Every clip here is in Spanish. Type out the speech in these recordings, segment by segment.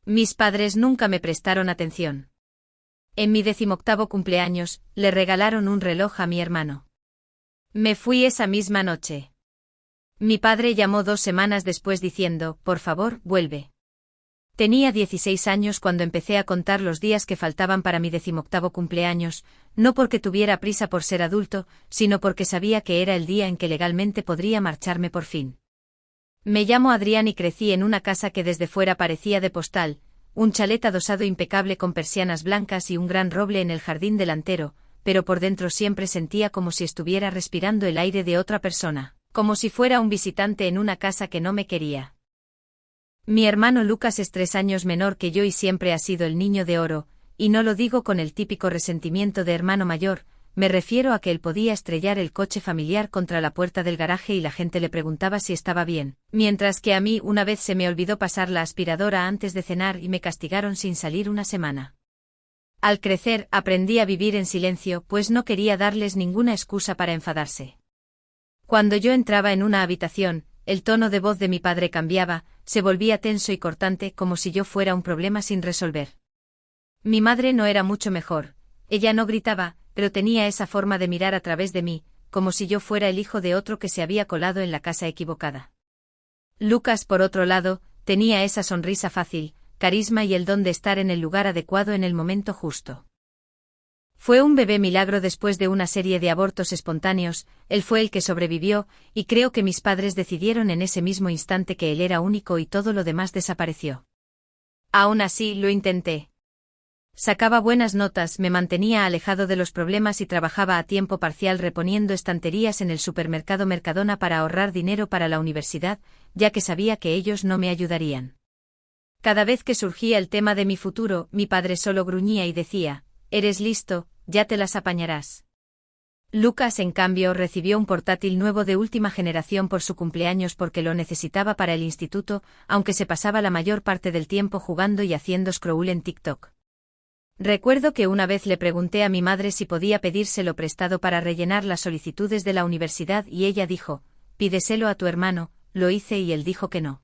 Mis padres nunca me prestaron atención. En mi 18º cumpleaños, le regalaron un reloj a mi hermano. Me fui esa misma noche. Mi padre llamó 2 semanas después diciendo, por favor, vuelve. Tenía 16 años cuando empecé a contar los días que faltaban para mi 18º cumpleaños, no porque tuviera prisa por ser adulto, sino porque sabía que era el día en que legalmente podría marcharme por fin. Me llamo Adrián y crecí en una casa que desde fuera parecía de postal, un chalet adosado impecable con persianas blancas y un gran roble en el jardín delantero, pero por dentro siempre sentía como si estuviera respirando el aire de otra persona, como si fuera un visitante en una casa que no me quería. Mi hermano Lucas es 3 años menor que yo y siempre ha sido el niño de oro, y no lo digo con el típico resentimiento de hermano mayor, me refiero a que él podía estrellar el coche familiar contra la puerta del garaje y la gente le preguntaba si estaba bien, mientras que a mí una vez se me olvidó pasar la aspiradora antes de cenar y me castigaron sin salir una semana. Al crecer aprendí a vivir en silencio, pues no quería darles ninguna excusa para enfadarse. Cuando yo entraba en una habitación, el tono de voz de mi padre cambiaba, se volvía tenso y cortante como si yo fuera un problema sin resolver. Mi madre no era mucho mejor, ella no gritaba, pero tenía esa forma de mirar a través de mí, como si yo fuera el hijo de otro que se había colado en la casa equivocada. Lucas, por otro lado, tenía esa sonrisa fácil, carisma y el don de estar en el lugar adecuado en el momento justo. Fue un bebé milagro después de una serie de abortos espontáneos, él fue el que sobrevivió, y creo que mis padres decidieron en ese mismo instante que él era único y todo lo demás desapareció. Aún así, lo intenté. Sacaba buenas notas, me mantenía alejado de los problemas y trabajaba a tiempo parcial reponiendo estanterías en el supermercado Mercadona para ahorrar dinero para la universidad, ya que sabía que ellos no me ayudarían. Cada vez que surgía el tema de mi futuro, mi padre solo gruñía y decía, «Eres listo, ya te las apañarás». Lucas, en cambio, recibió un portátil nuevo de última generación por su cumpleaños porque lo necesitaba para el instituto, aunque se pasaba la mayor parte del tiempo jugando y haciendo scroll en TikTok. Recuerdo que una vez le pregunté a mi madre si podía pedírselo prestado para rellenar las solicitudes de la universidad y ella dijo, «Pídeselo a tu hermano», lo hice y él dijo que no.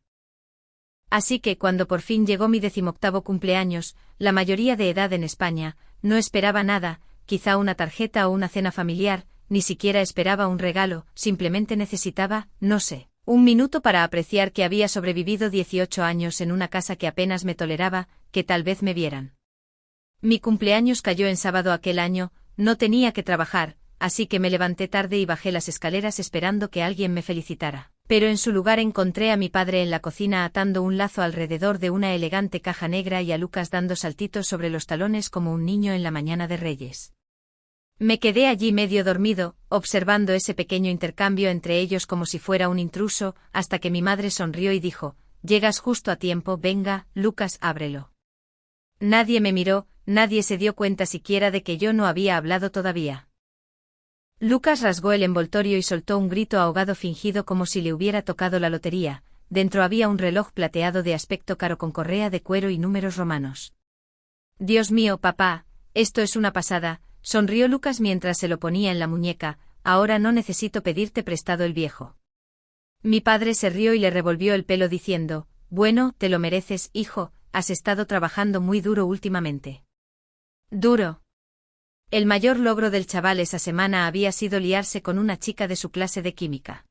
Así que cuando por fin llegó mi 18º cumpleaños, la mayoría de edad en España, no esperaba nada, quizá una tarjeta o una cena familiar, ni siquiera esperaba un regalo, simplemente necesitaba, no sé, un minuto para apreciar que había sobrevivido 18 años en una casa que apenas me toleraba, que tal vez me vieran. Mi cumpleaños cayó en sábado aquel año, no tenía que trabajar, así que me levanté tarde y bajé las escaleras esperando que alguien me felicitara. Pero en su lugar encontré a mi padre en la cocina atando un lazo alrededor de una elegante caja negra y a Lucas dando saltitos sobre los talones como un niño en la mañana de Reyes. Me quedé allí medio dormido, observando ese pequeño intercambio entre ellos como si fuera un intruso, hasta que mi madre sonrió y dijo, «Llegas justo a tiempo, venga, Lucas, ábrelo». Nadie me miró, nadie se dio cuenta siquiera de que yo no había hablado todavía. Lucas rasgó el envoltorio y soltó un grito ahogado fingido como si le hubiera tocado la lotería. Dentro había un reloj plateado de aspecto caro con correa de cuero y números romanos. «Dios mío, papá, esto es una pasada», sonrió Lucas mientras se lo ponía en la muñeca, «ahora no necesito pedirte prestado el viejo». Mi padre se rió y le revolvió el pelo diciendo, «Bueno, te lo mereces, hijo, has estado trabajando muy duro últimamente». «Duro». El mayor logro del chaval esa semana había sido liarse con una chica de su clase de química.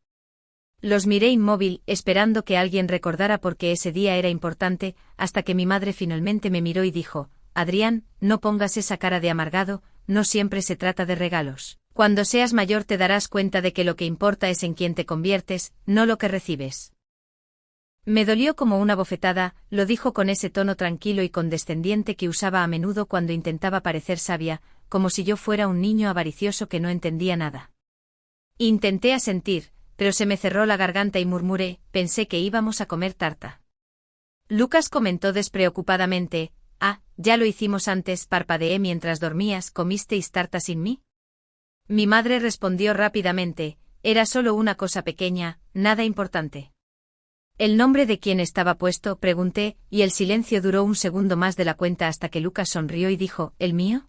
Los miré inmóvil, esperando que alguien recordara por qué ese día era importante, hasta que mi madre finalmente me miró y dijo, «Adrián, no pongas esa cara de amargado, no siempre se trata de regalos. Cuando seas mayor te darás cuenta de que lo que importa es en quién te conviertes, no lo que recibes». Me dolió como una bofetada, lo dijo con ese tono tranquilo y condescendiente que usaba a menudo cuando intentaba parecer sabia, como si yo fuera un niño avaricioso que no entendía nada. Intenté asentir, pero se me cerró la garganta y murmuré, «Pensé que íbamos a comer tarta». Lucas comentó despreocupadamente, «Ah, ya lo hicimos antes», parpadeé mientras dormías, «¿comisteis tarta sin mí?». Mi madre respondió rápidamente, «Era solo una cosa pequeña, nada importante». «¿El nombre de quién estaba puesto?», pregunté, y el silencio duró un segundo más de la cuenta hasta que Lucas sonrió y dijo, «¿El mío?».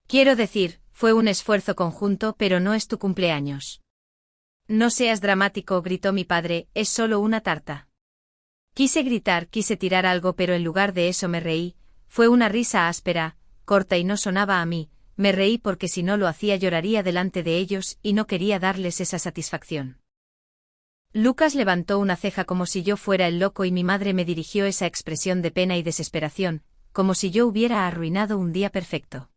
«Quiero decir, fue un esfuerzo conjunto, pero no es tu cumpleaños». «No seas dramático», gritó mi padre, «es solo una tarta». Quise gritar, quise tirar algo, pero en lugar de eso me reí. Fue una risa áspera, corta y no sonaba a mí. Me reí porque si no lo hacía lloraría delante de ellos y no quería darles esa satisfacción. Lucas levantó una ceja como si yo fuera el loco y mi madre me dirigió esa expresión de pena y desesperación, como si yo hubiera arruinado un día perfecto.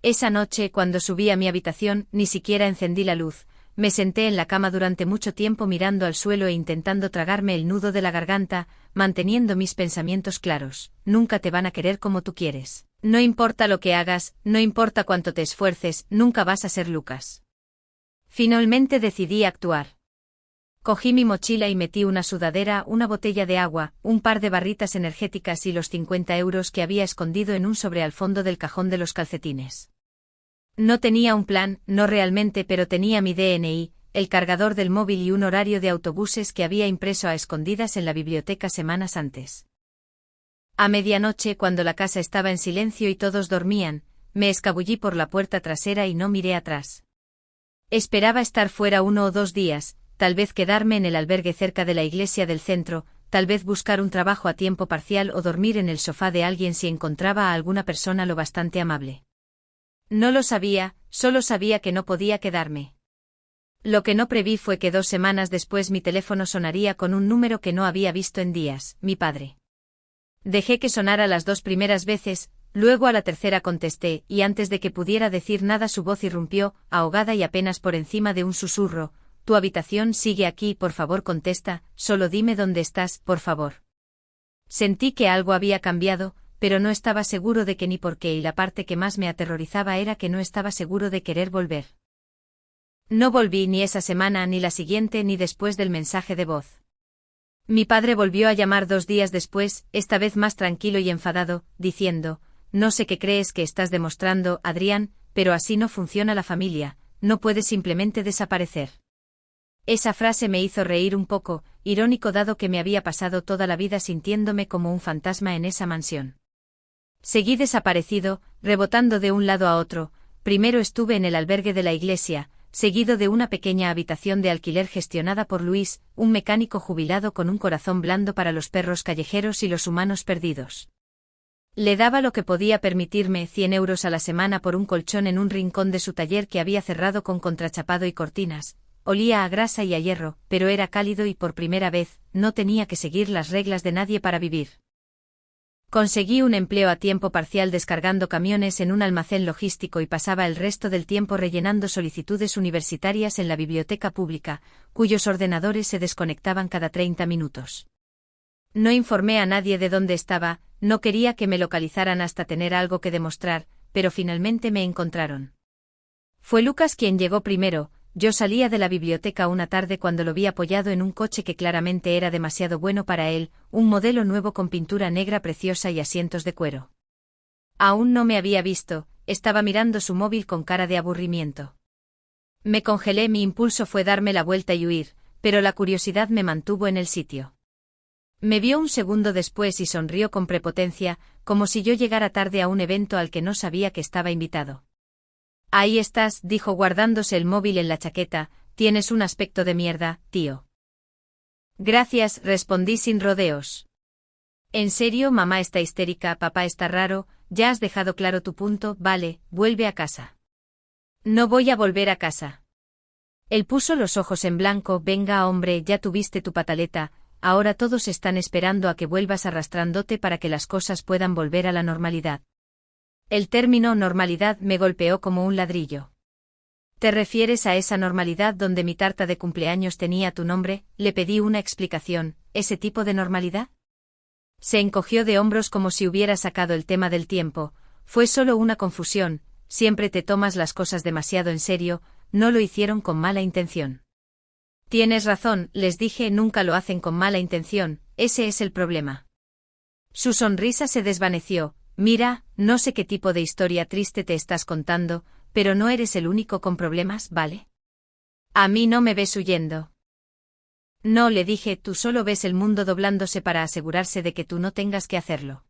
Esa noche, cuando subí a mi habitación, ni siquiera encendí la luz. Me senté en la cama durante mucho tiempo mirando al suelo e intentando tragarme el nudo de la garganta, manteniendo mis pensamientos claros. Nunca te van a querer como tú quieres. No importa lo que hagas, no importa cuánto te esfuerces, nunca vas a ser Lucas. Finalmente decidí actuar. Cogí mi mochila y metí una sudadera, una botella de agua, un par de barritas energéticas y los 50 euros que había escondido en un sobre al fondo del cajón de los calcetines. No tenía un plan, no realmente, pero tenía mi DNI, el cargador del móvil y un horario de autobuses que había impreso a escondidas en la biblioteca semanas antes. A medianoche, cuando la casa estaba en silencio y todos dormían, me escabullí por la puerta trasera y no miré atrás. Esperaba estar fuera 1 o 2 días, tal vez quedarme en el albergue cerca de la iglesia del centro, tal vez buscar un trabajo a tiempo parcial o dormir en el sofá de alguien si encontraba a alguna persona lo bastante amable. No lo sabía, solo sabía que no podía quedarme. Lo que no preví fue que 2 semanas después mi teléfono sonaría con un número que no había visto en días, mi padre. Dejé que sonara las 2 primeras veces, luego a la tercera contesté, y antes de que pudiera decir nada su voz irrumpió, ahogada y apenas por encima de un susurro: «Tu habitación sigue aquí, por favor contesta, solo dime dónde estás, por favor». Sentí que algo había cambiado, pero no estaba seguro de qué ni por qué, y la parte que más me aterrorizaba era que no estaba seguro de querer volver. No volví ni esa semana, ni la siguiente, ni después del mensaje de voz. Mi padre volvió a llamar 2 días después, esta vez más tranquilo y enfadado, diciendo: «No sé qué crees que estás demostrando, Adrián, pero así no funciona la familia, no puedes simplemente desaparecer». Esa frase me hizo reír un poco, irónico dado que me había pasado toda la vida sintiéndome como un fantasma en esa mansión. Seguí desaparecido, rebotando de un lado a otro. Primero estuve en el albergue de la iglesia, seguido de una pequeña habitación de alquiler gestionada por Luis, un mecánico jubilado con un corazón blando para los perros callejeros y los humanos perdidos. Le daba lo que podía permitirme, 100 euros a la semana por un colchón en un rincón de su taller que había cerrado con contrachapado y cortinas. Olía a grasa y a hierro, pero era cálido y por primera vez, no tenía que seguir las reglas de nadie para vivir. Conseguí un empleo a tiempo parcial descargando camiones en un almacén logístico y pasaba el resto del tiempo rellenando solicitudes universitarias en la biblioteca pública, cuyos ordenadores se desconectaban cada 30 minutos. No informé a nadie de dónde estaba, no quería que me localizaran hasta tener algo que demostrar, pero finalmente me encontraron. Fue Lucas quien llegó primero. Yo salía de la biblioteca una tarde cuando lo vi apoyado en un coche que claramente era demasiado bueno para él, un modelo nuevo con pintura negra preciosa y asientos de cuero. Aún no me había visto, estaba mirando su móvil con cara de aburrimiento. Me congelé, mi impulso fue darme la vuelta y huir, pero la curiosidad me mantuvo en el sitio. Me vio un segundo después y sonrió con prepotencia, como si yo llegara tarde a un evento al que no sabía que estaba invitado. «Ahí estás», dijo guardándose el móvil en la chaqueta, «tienes un aspecto de mierda, tío». «Gracias», respondí sin rodeos. «¿En serio? Mamá está histérica, papá está raro, ya has dejado claro tu punto, vale, vuelve a casa». «No voy a volver a casa». Él puso los ojos en blanco. «Venga, hombre, ya tuviste tu pataleta, ahora todos están esperando a que vuelvas arrastrándote para que las cosas puedan volver a la normalidad». El término normalidad me golpeó como un ladrillo. ¿Te refieres a esa normalidad donde mi tarta de cumpleaños tenía tu nombre? Le pedí una explicación. ¿Ese tipo de normalidad? Se encogió de hombros como si hubiera sacado el tema del tiempo. Fue solo una confusión. Siempre te tomas las cosas demasiado en serio, no lo hicieron con mala intención. Tienes razón, les dije, nunca lo hacen con mala intención, ese es el problema. Su sonrisa se desvaneció. Mira, no sé qué tipo de historia triste te estás contando, pero no eres el único con problemas, ¿vale? A mí no me ves huyendo. No, le dije, tú solo ves el mundo doblándose para asegurarse de que tú no tengas que hacerlo.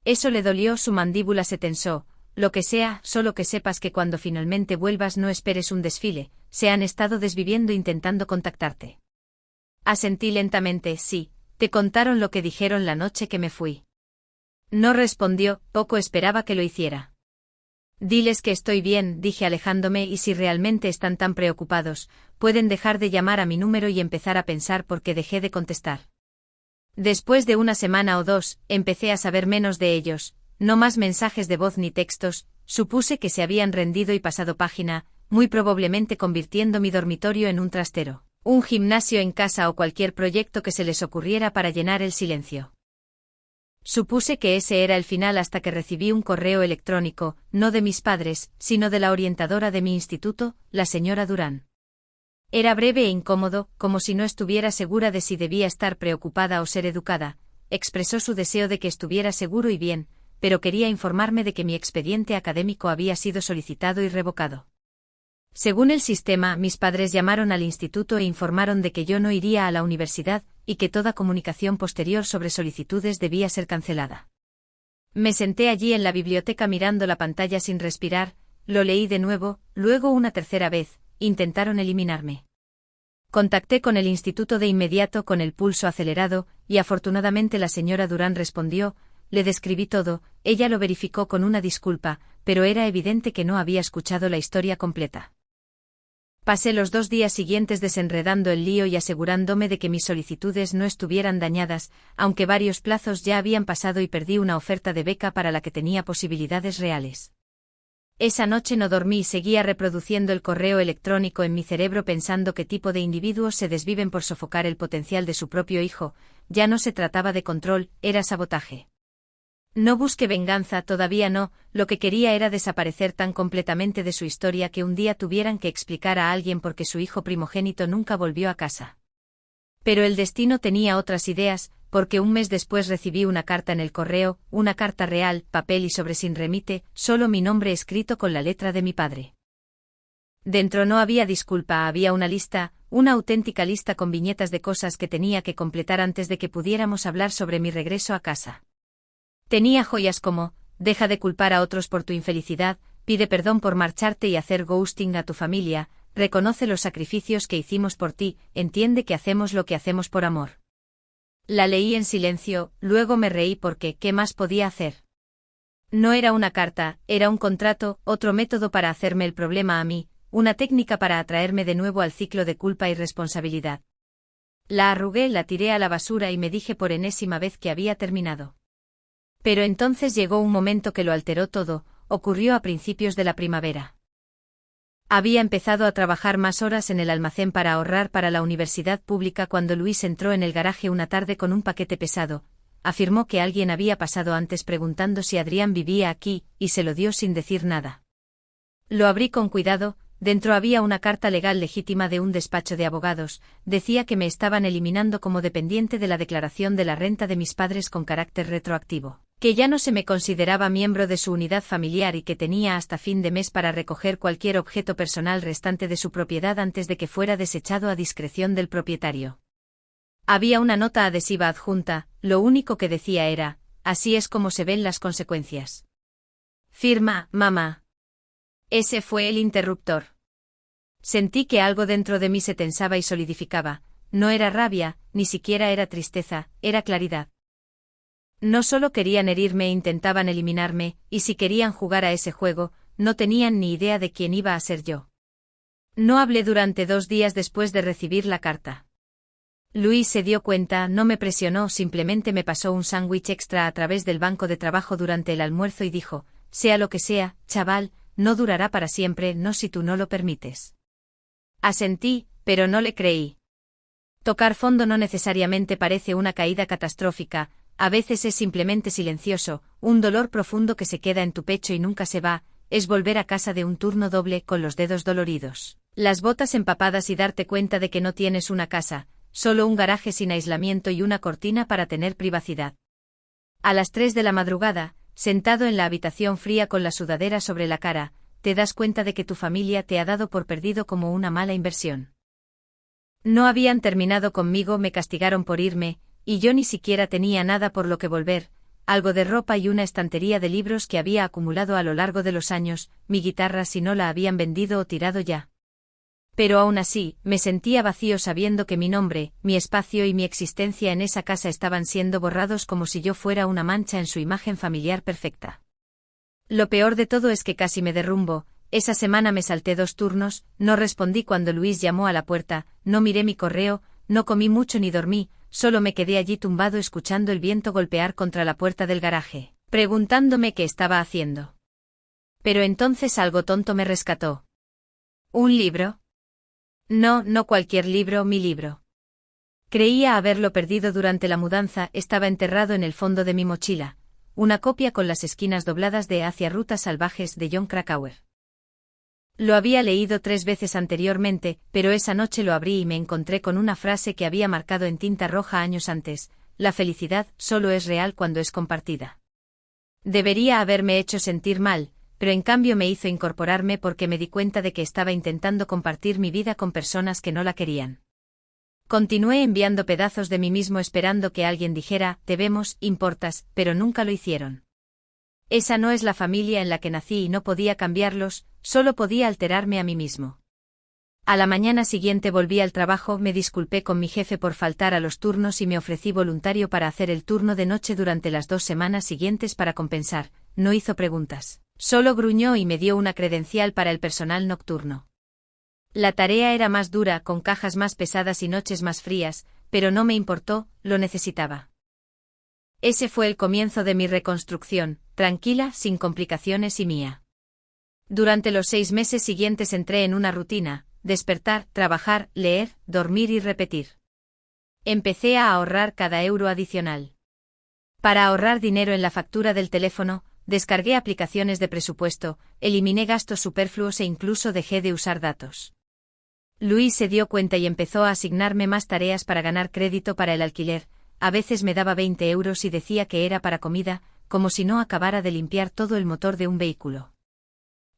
Eso le dolió, su mandíbula se tensó. Lo que sea, solo que sepas que cuando finalmente vuelvas no esperes un desfile, se han estado desviviendo intentando contactarte. Asentí lentamente, sí, ¿Te contaron lo que dijeron la noche que me fui? No respondió, poco esperaba que lo hiciera. Diles que estoy bien, dije alejándome, y si realmente están tan preocupados, pueden dejar de llamar a mi número y empezar a pensar por qué dejé de contestar. Después de una semana o dos, empecé a saber menos de ellos, no más mensajes de voz ni textos, supuse que se habían rendido y pasado página, muy probablemente convirtiendo mi dormitorio en un trastero, un gimnasio en casa o cualquier proyecto que se les ocurriera para llenar el silencio. Supuse que ese era el final hasta que recibí un correo electrónico, no de mis padres, sino de la orientadora de mi instituto, la señora Durán. Era breve e incómodo, como si no estuviera segura de si debía estar preocupada o ser educada. Expresó su deseo de que estuviera seguro y bien, pero quería informarme de que mi expediente académico había sido solicitado y revocado. Según el sistema, mis padres llamaron al instituto e informaron de que yo no iría a la universidad, y que toda comunicación posterior sobre solicitudes debía ser cancelada. Me senté allí en la biblioteca mirando la pantalla sin respirar, lo leí de nuevo, luego una tercera vez, intentaron eliminarme. Contacté con el instituto de inmediato con el pulso acelerado, y afortunadamente la señora Durán respondió, le describí todo, ella lo verificó con una disculpa, pero era evidente que no había escuchado la historia completa. Pasé los 2 días siguientes desenredando el lío y asegurándome de que mis solicitudes no estuvieran dañadas, aunque varios plazos ya habían pasado y perdí una oferta de beca para la que tenía posibilidades reales. Esa noche no dormí y seguía reproduciendo el correo electrónico en mi cerebro pensando qué tipo de individuos se desviven por sofocar el potencial de su propio hijo. Ya no se trataba de control, era sabotaje. No busqué venganza, todavía no, lo que quería era desaparecer tan completamente de su historia que un día tuvieran que explicar a alguien por qué su hijo primogénito nunca volvió a casa. Pero el destino tenía otras ideas, porque un mes después recibí una carta en el correo, una carta real, papel y sobre sin remite, solo mi nombre escrito con la letra de mi padre. Dentro no había disculpa, había una lista, una auténtica lista con viñetas de cosas que tenía que completar antes de que pudiéramos hablar sobre mi regreso a casa. Tenía joyas como, deja de culpar a otros por tu infelicidad, pide perdón por marcharte y hacer ghosting a tu familia, reconoce los sacrificios que hicimos por ti, entiende que hacemos lo que hacemos por amor. La leí en silencio, luego me reí porque, ¿qué más podía hacer? No era una carta, era un contrato, otro método para hacerme el problema a mí, una técnica para atraerme de nuevo al ciclo de culpa y responsabilidad. La arrugué, la tiré a la basura y me dije por enésima vez que había terminado. Pero entonces llegó un momento que lo alteró todo, ocurrió a principios de la primavera. Había empezado a trabajar más horas en el almacén para ahorrar para la universidad pública cuando Luis entró en el garaje una tarde con un paquete pesado. Afirmó que alguien había pasado antes preguntando si Adrián vivía aquí, y se lo dio sin decir nada. Lo abrí con cuidado, dentro había una carta legal legítima de un despacho de abogados, decía que me estaban eliminando como dependiente de la declaración de la renta de mis padres con carácter retroactivo, que ya no se me consideraba miembro de su unidad familiar y que tenía hasta fin de mes para recoger cualquier objeto personal restante de su propiedad antes de que fuera desechado a discreción del propietario. Había una nota adhesiva adjunta, lo único que decía era, así es como se ven las consecuencias. Firma, mamá. Ese fue el interruptor. Sentí que algo dentro de mí se tensaba y solidificaba, no era rabia, ni siquiera era tristeza, era claridad. No solo querían herirme e intentaban eliminarme, y si querían jugar a ese juego, no tenían ni idea de quién iba a ser yo. No hablé durante 2 días después de recibir la carta. Luis se dio cuenta, no me presionó, simplemente me pasó un sándwich extra a través del banco de trabajo durante el almuerzo y dijo, sea lo que sea, chaval, no durará para siempre, no si tú no lo permites. Asentí, pero no le creí. Tocar fondo no necesariamente parece una caída catastrófica, a veces es simplemente silencioso, un dolor profundo que se queda en tu pecho y nunca se va, es volver a casa de un turno doble con los dedos doloridos, las botas empapadas y darte cuenta de que no tienes una casa, solo un garaje sin aislamiento y una cortina para tener privacidad. A las 3 de la madrugada, sentado en la habitación fría con la sudadera sobre la cara, te das cuenta de que tu familia te ha dado por perdido como una mala inversión. No habían terminado conmigo, me castigaron por irme, y yo ni siquiera tenía nada por lo que volver, algo de ropa y una estantería de libros que había acumulado a lo largo de los años, mi guitarra si no la habían vendido o tirado ya. Pero aún así, me sentía vacío sabiendo que mi nombre, mi espacio y mi existencia en esa casa estaban siendo borrados como si yo fuera una mancha en su imagen familiar perfecta. Lo peor de todo es que casi me derrumbo. Esa semana me salté 2 turnos, no respondí cuando Luis llamó a la puerta, no miré mi correo, no comí mucho ni dormí, solo me quedé allí tumbado escuchando el viento golpear contra la puerta del garaje, preguntándome qué estaba haciendo. Pero entonces algo tonto me rescató. ¿Un libro? No, no cualquier libro, mi libro. Creía haberlo perdido durante la mudanza, estaba enterrado en el fondo de mi mochila, una copia con las esquinas dobladas de Hacia Rutas Salvajes de Jon Krakauer. Lo había leído 3 veces anteriormente, pero esa noche lo abrí y me encontré con una frase que había marcado en tinta roja años antes: la felicidad solo es real cuando es compartida. Debería haberme hecho sentir mal, pero en cambio me hizo incorporarme porque me di cuenta de que estaba intentando compartir mi vida con personas que no la querían. Continué enviando pedazos de mí mismo esperando que alguien dijera, te vemos, importas, pero nunca lo hicieron. Esa no es la familia en la que nací y no podía cambiarlos, solo podía alterarme a mí mismo. A la mañana siguiente volví al trabajo, me disculpé con mi jefe por faltar a los turnos y me ofrecí voluntario para hacer el turno de noche durante las 2 semanas siguientes para compensar. No hizo preguntas, solo gruñó y me dio una credencial para el personal nocturno. La tarea era más dura, con cajas más pesadas y noches más frías, pero no me importó, lo necesitaba. Ese fue el comienzo de mi reconstrucción, tranquila, sin complicaciones y mía. Durante los 6 meses siguientes entré en una rutina: despertar, trabajar, leer, dormir y repetir. Empecé a ahorrar cada euro adicional. Para ahorrar dinero en la factura del teléfono, descargué aplicaciones de presupuesto, eliminé gastos superfluos e incluso dejé de usar datos. Luis se dio cuenta y empezó a asignarme más tareas para ganar crédito para el alquiler. A veces me daba 20 euros y decía que era para comida, como si no acabara de limpiar todo el motor de un vehículo.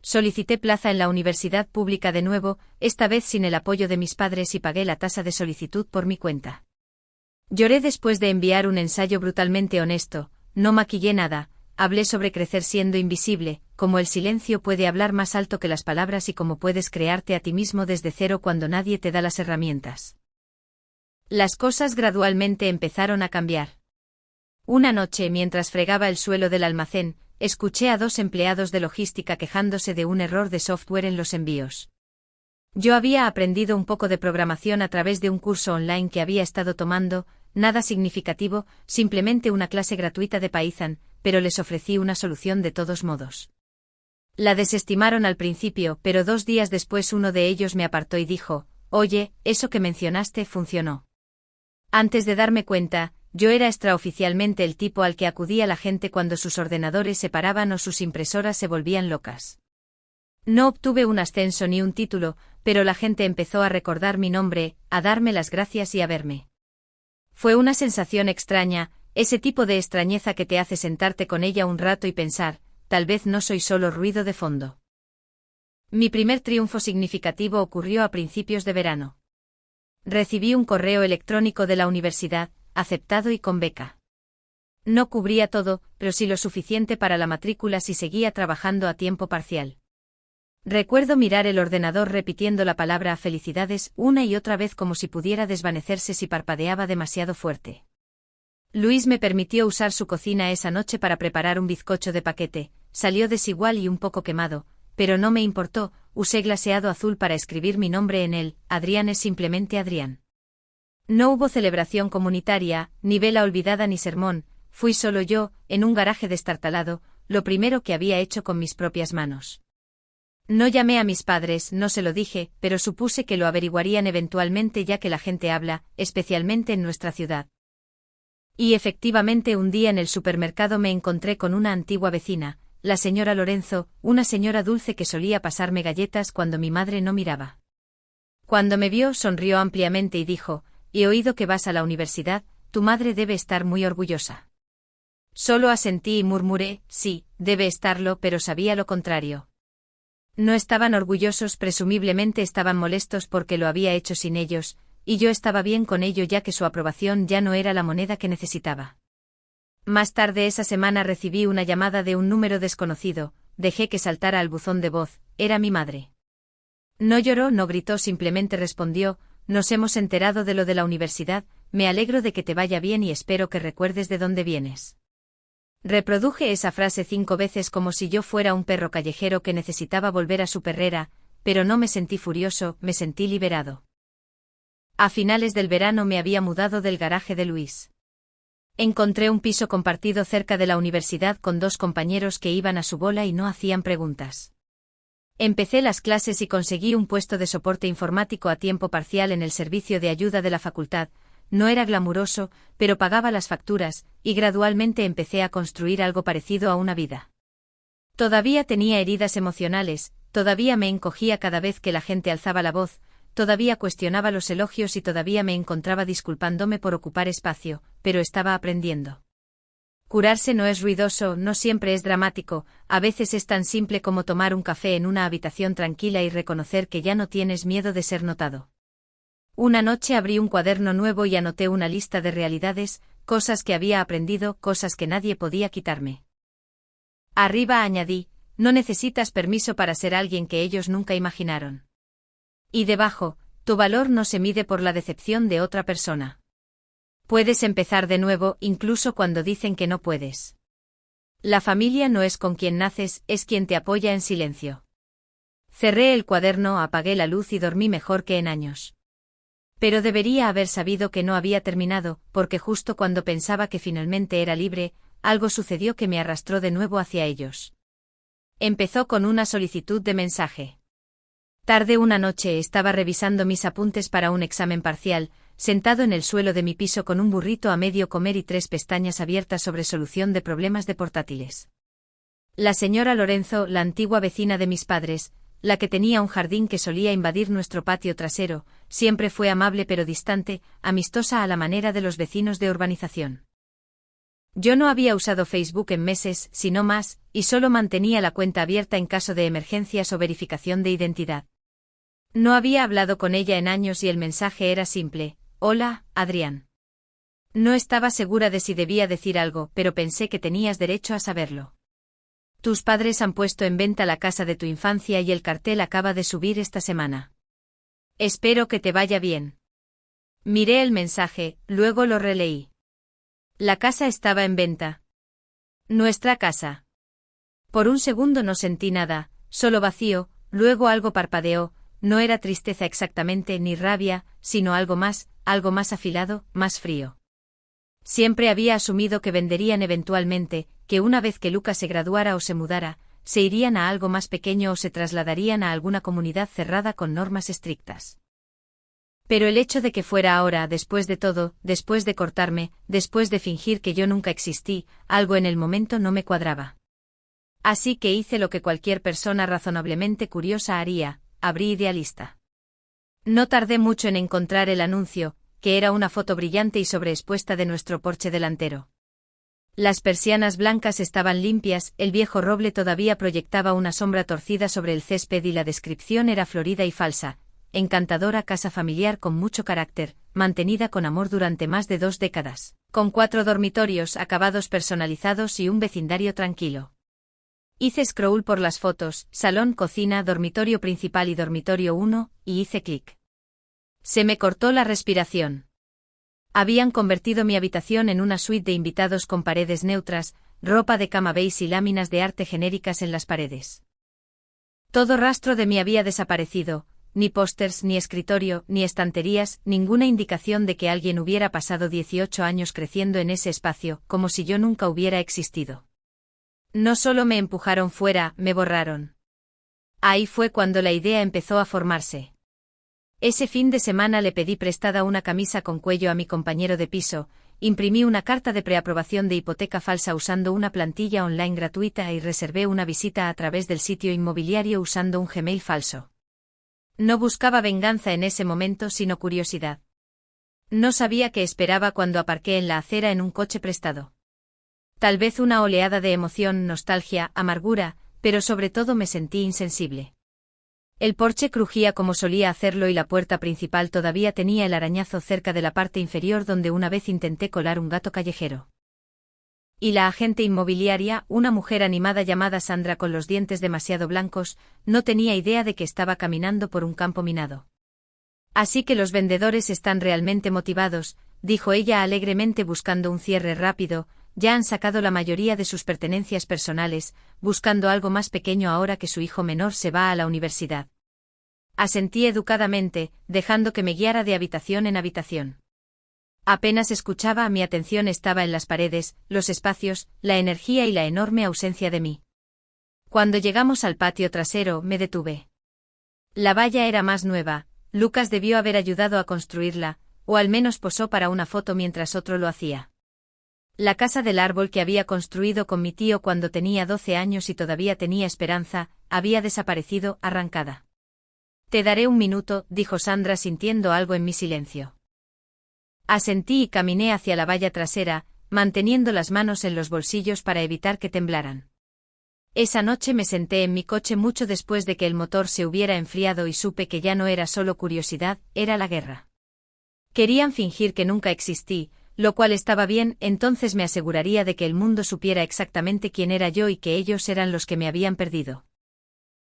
Solicité plaza en la universidad pública de nuevo, esta vez sin el apoyo de mis padres, y pagué la tasa de solicitud por mi cuenta. Lloré después de enviar un ensayo brutalmente honesto, no maquillé nada, hablé sobre crecer siendo invisible, cómo el silencio puede hablar más alto que las palabras y cómo puedes crearte a ti mismo desde cero cuando nadie te da las herramientas. Las cosas gradualmente empezaron a cambiar. Una noche, mientras fregaba el suelo del almacén, escuché a 2 empleados de logística quejándose de un error de software en los envíos. Yo había aprendido un poco de programación a través de un curso online que había estado tomando, nada significativo, simplemente una clase gratuita de Python, pero les ofrecí una solución de todos modos. La desestimaron al principio, pero 2 días después uno de ellos me apartó y dijo: oye, eso que mencionaste funcionó. Antes de darme cuenta, yo era extraoficialmente el tipo al que acudía la gente cuando sus ordenadores se paraban o sus impresoras se volvían locas. No obtuve un ascenso ni un título, pero la gente empezó a recordar mi nombre, a darme las gracias y a verme. Fue una sensación extraña, ese tipo de extrañeza que te hace sentarte con ella un rato y pensar, tal vez no soy solo ruido de fondo. Mi primer triunfo significativo ocurrió a principios de verano. Recibí un correo electrónico de la universidad, aceptado y con beca. No cubría todo, pero sí lo suficiente para la matrícula si seguía trabajando a tiempo parcial. Recuerdo mirar el ordenador repitiendo la palabra felicidades una y otra vez como si pudiera desvanecerse si parpadeaba demasiado fuerte. Luis me permitió usar su cocina esa noche para preparar un bizcocho de paquete, salió desigual y un poco quemado, pero no me importó, usé glaseado azul para escribir mi nombre en él. Adrián es simplemente Adrián. No hubo celebración comunitaria, ni vela olvidada ni sermón, fui solo yo, en un garaje destartalado, lo primero que había hecho con mis propias manos. No llamé a mis padres, no se lo dije, pero supuse que lo averiguarían eventualmente ya que la gente habla, especialmente en nuestra ciudad. Y efectivamente un día en el supermercado me encontré con una antigua vecina, la señora Lorenzo, una señora dulce que solía pasarme galletas cuando mi madre no miraba. Cuando me vio sonrió ampliamente y dijo: he oído que vas a la universidad, tu madre debe estar muy orgullosa. Solo asentí y murmuré: sí, debe estarlo, pero sabía lo contrario. No estaban orgullosos, presumiblemente estaban molestos porque lo había hecho sin ellos, y yo estaba bien con ello ya que su aprobación ya no era la moneda que necesitaba. Más tarde esa semana recibí una llamada de un número desconocido, dejé que saltara al buzón de voz, era mi madre. No lloró, no gritó, simplemente respondió: nos hemos enterado de lo de la universidad, me alegro de que te vaya bien y espero que recuerdes de dónde vienes. Reproduje esa frase 5 veces como si yo fuera un perro callejero que necesitaba volver a su perrera, pero no me sentí furioso, me sentí liberado. A finales del verano me había mudado del garaje de Luis. Encontré un piso compartido cerca de la universidad con 2 compañeros que iban a su bola y no hacían preguntas. Empecé las clases y conseguí un puesto de soporte informático a tiempo parcial en el servicio de ayuda de la facultad. No era glamuroso, pero pagaba las facturas, y gradualmente empecé a construir algo parecido a una vida. Todavía tenía heridas emocionales, todavía me encogía cada vez que la gente alzaba la voz, todavía cuestionaba los elogios y todavía me encontraba disculpándome por ocupar espacio, pero estaba aprendiendo. Curarse no es ruidoso, no siempre es dramático, a veces es tan simple como tomar un café en una habitación tranquila y reconocer que ya no tienes miedo de ser notado. Una noche abrí un cuaderno nuevo y anoté una lista de realidades, cosas que había aprendido, cosas que nadie podía quitarme. Arriba añadí: no necesitas permiso para ser alguien que ellos nunca imaginaron. Y debajo: tu valor no se mide por la decepción de otra persona. Puedes empezar de nuevo, incluso cuando dicen que no puedes. La familia no es con quien naces, es quien te apoya en silencio. Cerré el cuaderno, apagué la luz y dormí mejor que en años. Pero debería haber sabido que no había terminado, porque justo cuando pensaba que finalmente era libre, algo sucedió que me arrastró de nuevo hacia ellos. Empezó con una solicitud de mensaje. Tarde una noche estaba revisando mis apuntes para un examen parcial, sentado en el suelo de mi piso con un burrito a medio comer y 3 pestañas abiertas sobre solución de problemas de portátiles. La señora Lorenzo, la antigua vecina de mis padres, la que tenía un jardín que solía invadir nuestro patio trasero, siempre fue amable pero distante, amistosa a la manera de los vecinos de urbanización. Yo no había usado Facebook en meses, sino más, y solo mantenía la cuenta abierta en caso de emergencias o verificación de identidad. No había hablado con ella en años y el mensaje era simple: hola, Adrián. No estaba segura de si debía decir algo, pero pensé que tenías derecho a saberlo. Tus padres han puesto en venta la casa de tu infancia y el cartel acaba de subir esta semana. Espero que te vaya bien. Miré el mensaje, luego lo releí. La casa estaba en venta. Nuestra casa. Por un segundo no sentí nada, solo vacío, luego algo parpadeó, no era tristeza exactamente ni rabia, sino algo más afilado, más frío. Siempre había asumido que venderían eventualmente, que una vez que Lucas se graduara o se mudara, se irían a algo más pequeño o se trasladarían a alguna comunidad cerrada con normas estrictas. Pero el hecho de que fuera ahora, después de todo, después de cortarme, después de fingir que yo nunca existí, algo en el momento no me cuadraba. Así que hice lo que cualquier persona razonablemente curiosa haría: abrí Idealista. No tardé mucho en encontrar el anuncio, que era una foto brillante y sobreexpuesta de nuestro porche delantero. Las persianas blancas estaban limpias, el viejo roble todavía proyectaba una sombra torcida sobre el césped y la descripción era florida y falsa: encantadora casa familiar con mucho carácter, mantenida con amor durante más de 2 décadas, con 4 dormitorios, acabados personalizados y un vecindario tranquilo. Hice scroll por las fotos: salón, cocina, dormitorio principal y dormitorio 1, y hice clic. Se me cortó la respiración. Habían convertido mi habitación en una suite de invitados con paredes neutras, ropa de cama beige y láminas de arte genéricas en las paredes. Todo rastro de mí había desaparecido, ni pósters, ni escritorio, ni estanterías, ninguna indicación de que alguien hubiera pasado 18 años creciendo en ese espacio, como si yo nunca hubiera existido. No solo me empujaron fuera, me borraron. Ahí fue cuando la idea empezó a formarse. Ese fin de semana le pedí prestada una camisa con cuello a mi compañero de piso, imprimí una carta de preaprobación de hipoteca falsa usando una plantilla online gratuita y reservé una visita a través del sitio inmobiliario usando un Gmail falso. No buscaba venganza en ese momento sino curiosidad. No sabía qué esperaba cuando aparqué en la acera en un coche prestado. Tal vez una oleada de emoción, nostalgia, amargura, pero sobre todo me sentí insensible. El porche crujía como solía hacerlo y la puerta principal todavía tenía el arañazo cerca de la parte inferior donde una vez intenté colar un gato callejero. Y la agente inmobiliaria, una mujer animada llamada Sandra con los dientes demasiado blancos, no tenía idea de que estaba caminando por un campo minado. Así que los vendedores están realmente motivados, dijo ella alegremente buscando un cierre rápido, ya han sacado la mayoría de sus pertenencias personales, buscando algo más pequeño ahora que su hijo menor se va a la universidad. Asentí educadamente, dejando que me guiara de habitación en habitación. Apenas escuchaba, mi atención estaba en las paredes, los espacios, la energía y la enorme ausencia de mí. Cuando llegamos al patio trasero, me detuve. La valla era más nueva, Lucas debió haber ayudado a construirla, o al menos posó para una foto mientras otro lo hacía. La casa del árbol que había construido con mi tío cuando tenía 12 años y todavía tenía esperanza, había desaparecido, arrancada. Te daré un minuto, dijo Sandra sintiendo algo en mi silencio. Asentí y caminé hacia la valla trasera, manteniendo las manos en los bolsillos para evitar que temblaran. Esa noche me senté en mi coche mucho después de que el motor se hubiera enfriado y supe que ya no era solo curiosidad, era la guerra. Querían fingir que nunca existí, lo cual estaba bien, entonces me aseguraría de que el mundo supiera exactamente quién era yo y que ellos eran los que me habían perdido.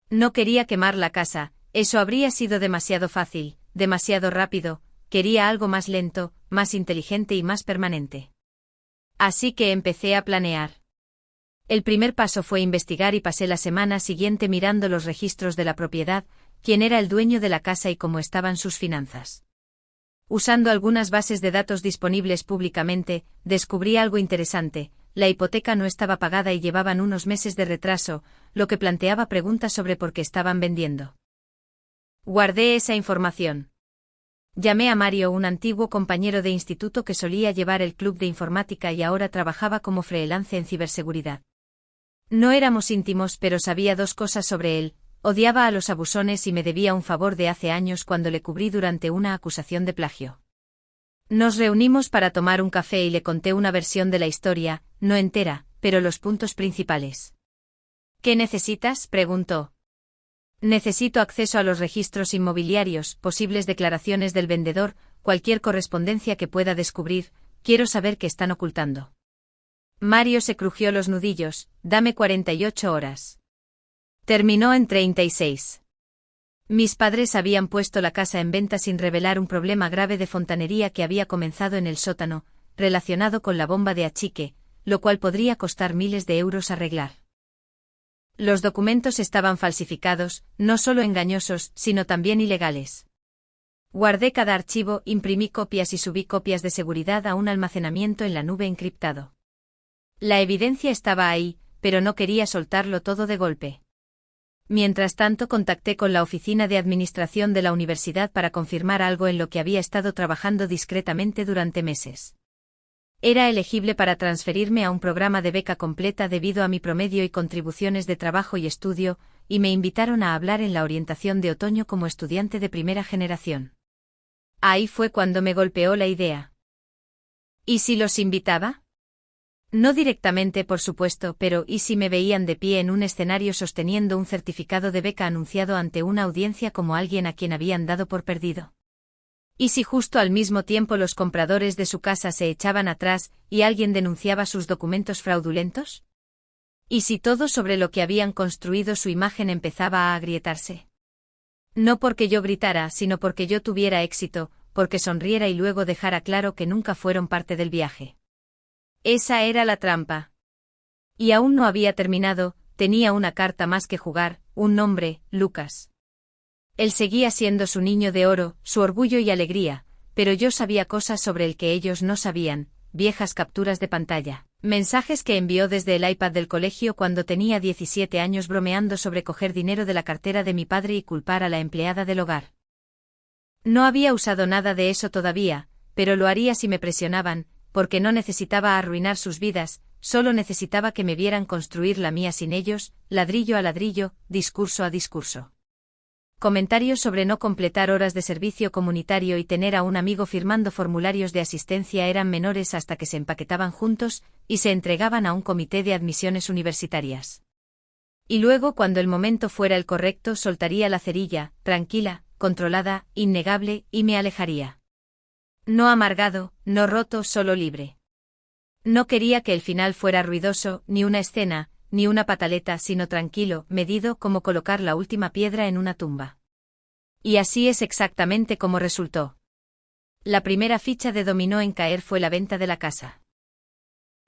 No quería quemar la casa, eso habría sido demasiado fácil, demasiado rápido, quería algo más lento, más inteligente y más permanente. Así que empecé a planear. El primer paso fue investigar y pasé la semana siguiente mirando los registros de la propiedad, quién era el dueño de la casa y cómo estaban sus finanzas. Usando algunas bases de datos disponibles públicamente, descubrí algo interesante: la hipoteca no estaba pagada y llevaban unos meses de retraso, lo que planteaba preguntas sobre por qué estaban vendiendo. Guardé esa información. Llamé a Mario, un antiguo compañero de instituto que solía llevar el club de informática y ahora trabajaba como freelance en ciberseguridad. No éramos íntimos, pero sabía dos cosas sobre él: odiaba a los abusones y me debía un favor de hace años cuando le cubrí durante una acusación de plagio. Nos reunimos para tomar un café y le conté una versión de la historia, no entera, pero los puntos principales. ¿Qué necesitas?, preguntó. Necesito acceso a los registros inmobiliarios, posibles declaraciones del vendedor, cualquier correspondencia que pueda descubrir, quiero saber qué están ocultando. Mario se crujió los nudillos, dame 48 horas. Terminó en 36. Mis padres habían puesto la casa en venta sin revelar un problema grave de fontanería que había comenzado en el sótano, relacionado con la bomba de achique, lo cual podría costar miles de euros arreglar. Los documentos estaban falsificados, no solo engañosos, sino también ilegales. Guardé cada archivo, imprimí copias y subí copias de seguridad a un almacenamiento en la nube encriptado. La evidencia estaba ahí, pero no quería soltarlo todo de golpe. Mientras tanto, contacté con la oficina de administración de la universidad para confirmar algo en lo que había estado trabajando discretamente durante meses. Era elegible para transferirme a un programa de beca completa debido a mi promedio y contribuciones de trabajo y estudio, y me invitaron a hablar en la orientación de otoño como estudiante de primera generación. Ahí fue cuando me golpeó la idea. ¿Y si los invitaba? No directamente, por supuesto, pero ¿y si me veían de pie en un escenario sosteniendo un certificado de beca anunciado ante una audiencia como alguien a quien habían dado por perdido? ¿Y si justo al mismo tiempo los compradores de su casa se echaban atrás y alguien denunciaba sus documentos fraudulentos? ¿Y si todo sobre lo que habían construido su imagen empezaba a agrietarse? No porque yo gritara, sino porque yo tuviera éxito, porque sonriera y luego dejara claro que nunca fueron parte del viaje. Esa era la trampa. Y aún no había terminado, tenía una carta más que jugar, un nombre, Lucas. Él seguía siendo su niño de oro, su orgullo y alegría, pero yo sabía cosas sobre el que ellos no sabían, viejas capturas de pantalla, mensajes que envió desde el iPad del colegio cuando tenía 17 años bromeando sobre coger dinero de la cartera de mi padre y culpar a la empleada del hogar. No había usado nada de eso todavía, pero lo haría si me presionaban, porque no necesitaba arruinar sus vidas, solo necesitaba que me vieran construir la mía sin ellos, ladrillo a ladrillo, discurso a discurso. Comentarios sobre no completar horas de servicio comunitario y tener a un amigo firmando formularios de asistencia eran menores hasta que se empaquetaban juntos y se entregaban a un comité de admisiones universitarias. Y luego, cuando el momento fuera el correcto, soltaría la cerilla, tranquila, controlada, innegable, y me alejaría. No amargado, no roto, solo libre. No quería que el final fuera ruidoso, ni una escena, ni una pataleta, sino tranquilo, medido, como colocar la última piedra en una tumba. Y así es exactamente como resultó. La primera ficha de dominó en caer fue la venta de la casa.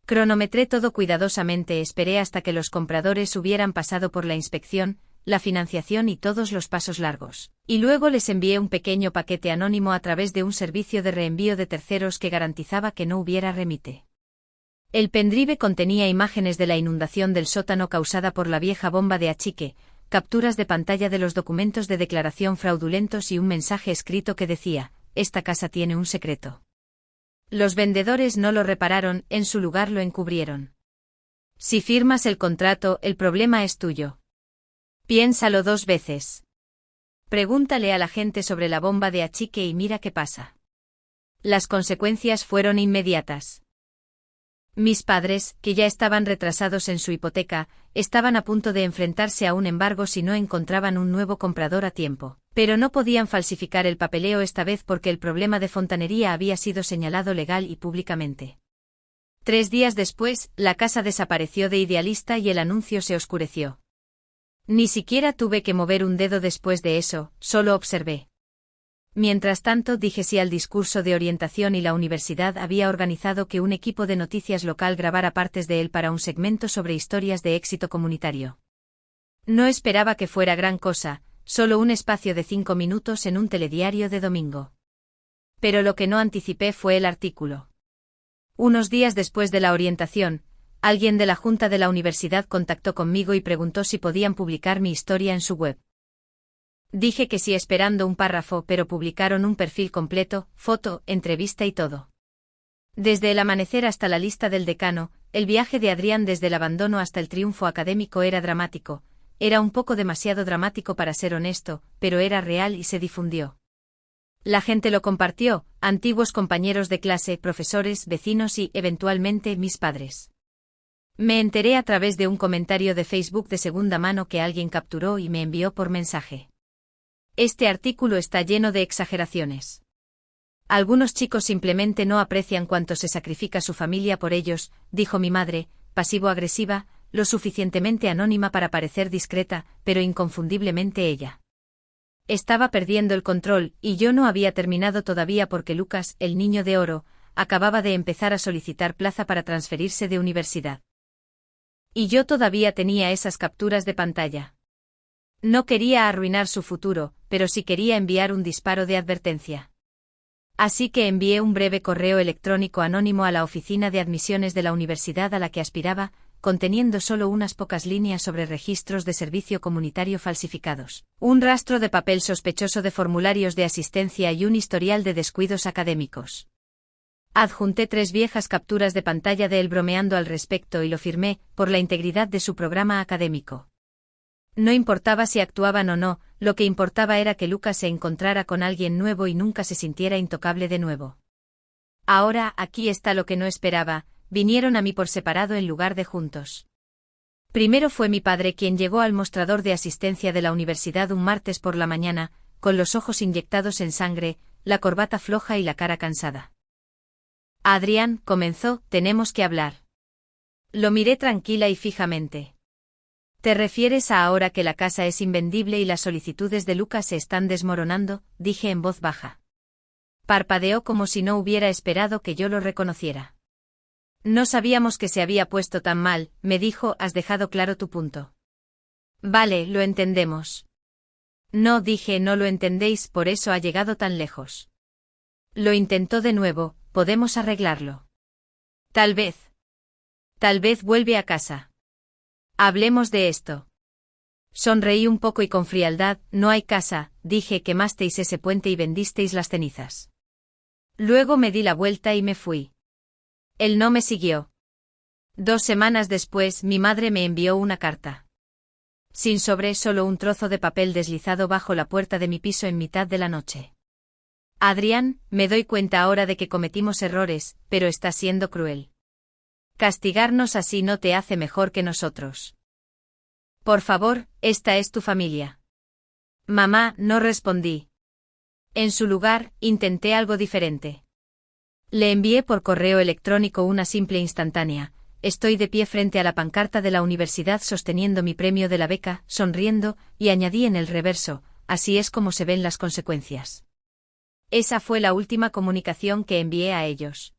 Cronometré todo cuidadosamente, esperé hasta que los compradores hubieran pasado por la inspección, la financiación y todos los pasos largos. Y luego les envié un pequeño paquete anónimo a través de un servicio de reenvío de terceros que garantizaba que no hubiera remite. El pendrive contenía imágenes de la inundación del sótano causada por la vieja bomba de achique, capturas de pantalla de los documentos de declaración fraudulentos y un mensaje escrito que decía: «Esta casa tiene un secreto». Los vendedores no lo repararon, en su lugar lo encubrieron. Si firmas el contrato, el problema es tuyo. Piénsalo 2 veces. Pregúntale a la gente sobre la bomba de achique y mira qué pasa. Las consecuencias fueron inmediatas. Mis padres, que ya estaban retrasados en su hipoteca, estaban a punto de enfrentarse a un embargo si no encontraban un nuevo comprador a tiempo. Pero no podían falsificar el papeleo esta vez porque el problema de fontanería había sido señalado legal y públicamente. 3 días después, la casa desapareció de Idealista y el anuncio se oscureció. Ni siquiera tuve que mover un dedo después de eso, solo observé. Mientras tanto dije sí al discurso de orientación y la universidad había organizado que un equipo de noticias local grabara partes de él para un segmento sobre historias de éxito comunitario. No esperaba que fuera gran cosa, solo un espacio de 5 minutos en un telediario de domingo. Pero lo que no anticipé fue el artículo. Unos días después de la orientación, alguien de la junta de la universidad contactó conmigo y preguntó si podían publicar mi historia en su web. Dije que sí esperando un párrafo, pero publicaron un perfil completo, foto, entrevista y todo. Desde el amanecer hasta la lista del decano, el viaje de Adrián desde el abandono hasta el triunfo académico era dramático, era un poco demasiado dramático para ser honesto, pero era real y se difundió. La gente lo compartió, antiguos compañeros de clase, profesores, vecinos y, eventualmente, mis padres. Me enteré a través de un comentario de Facebook de segunda mano que alguien capturó y me envió por mensaje. Este artículo está lleno de exageraciones. Algunos chicos simplemente no aprecian cuánto se sacrifica su familia por ellos, dijo mi madre, pasivo-agresiva, lo suficientemente anónima para parecer discreta, pero inconfundiblemente ella. Estaba perdiendo el control, y yo no había terminado todavía porque Lucas, el niño de oro, acababa de empezar a solicitar plaza para transferirse de universidad. Y yo todavía tenía esas capturas de pantalla. No quería arruinar su futuro, pero sí quería enviar un disparo de advertencia. Así que envié un breve correo electrónico anónimo a la oficina de admisiones de la universidad a la que aspiraba, conteniendo solo unas pocas líneas sobre registros de servicio comunitario falsificados, un rastro de papel sospechoso de formularios de asistencia y un historial de descuidos académicos. Adjunté 3 viejas capturas de pantalla de él bromeando al respecto y lo firmé, por la integridad de su programa académico. No importaba si actuaban o no, lo que importaba era que Lucas se encontrara con alguien nuevo y nunca se sintiera intocable de nuevo. Ahora, aquí está lo que no esperaba, vinieron a mí por separado en lugar de juntos. Primero fue mi padre quien llegó al mostrador de asistencia de la universidad un martes por la mañana, con los ojos inyectados en sangre, la corbata floja y la cara cansada. Adrián, comenzó, tenemos que hablar. Lo miré tranquila y fijamente. ¿Te refieres a ahora que la casa es invendible y las solicitudes de Lucas se están desmoronando?, dije en voz baja. Parpadeó como si no hubiera esperado que yo lo reconociera. No sabíamos que se había puesto tan mal, me dijo, has dejado claro tu punto. Vale, lo entendemos. No, dije, no lo entendéis, por eso ha llegado tan lejos. Lo intentó de nuevo, podemos arreglarlo. Tal vez. Tal vez vuelve a casa. Hablemos de esto. Sonreí un poco y con frialdad, no hay casa, dije, quemasteis ese puente y vendisteis las cenizas. Luego me di la vuelta y me fui. Él no me siguió. 2 semanas después, mi madre me envió una carta. Sin sobre, solo un trozo de papel deslizado bajo la puerta de mi piso en mitad de la noche. Adrián, me doy cuenta ahora de que cometimos errores, pero está siendo cruel. Castigarnos así no te hace mejor que nosotros. Por favor, esta es tu familia. Mamá, no respondí. En su lugar, intenté algo diferente. Le envié por correo electrónico una simple instantánea: estoy de pie frente a la pancarta de la universidad sosteniendo mi premio de la beca, sonriendo, y añadí en el reverso: así es como se ven las consecuencias. Esa fue la última comunicación que envié a ellos.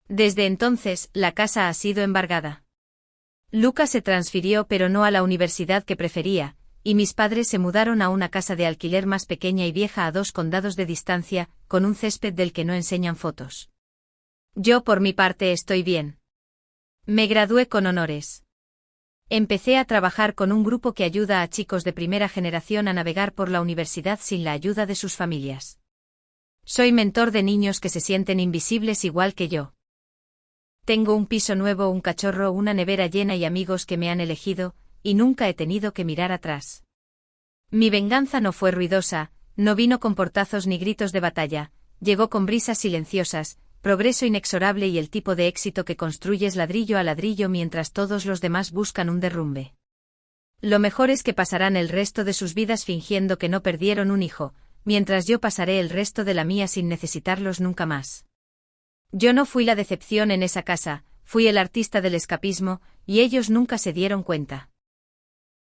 Desde entonces, la casa ha sido embargada. Luca se transfirió, pero no a la universidad que prefería, y mis padres se mudaron a una casa de alquiler más pequeña y vieja a 2 condados de distancia, con un césped del que no enseñan fotos. Yo por mi parte estoy bien. Me gradué con honores. Empecé a trabajar con un grupo que ayuda a chicos de primera generación a navegar por la universidad sin la ayuda de sus familias. Soy mentor de niños que se sienten invisibles igual que yo. Tengo un piso nuevo, un cachorro, una nevera llena y amigos que me han elegido, y nunca he tenido que mirar atrás. Mi venganza no fue ruidosa, no vino con portazos ni gritos de batalla, llegó con brisas silenciosas, progreso inexorable y el tipo de éxito que construyes ladrillo a ladrillo mientras todos los demás buscan un derrumbe. Lo mejor es que pasarán el resto de sus vidas fingiendo que no perdieron un hijo, mientras yo pasaré el resto de la mía sin necesitarlos nunca más. Yo no fui la decepción en esa casa, fui el artista del escapismo, y ellos nunca se dieron cuenta.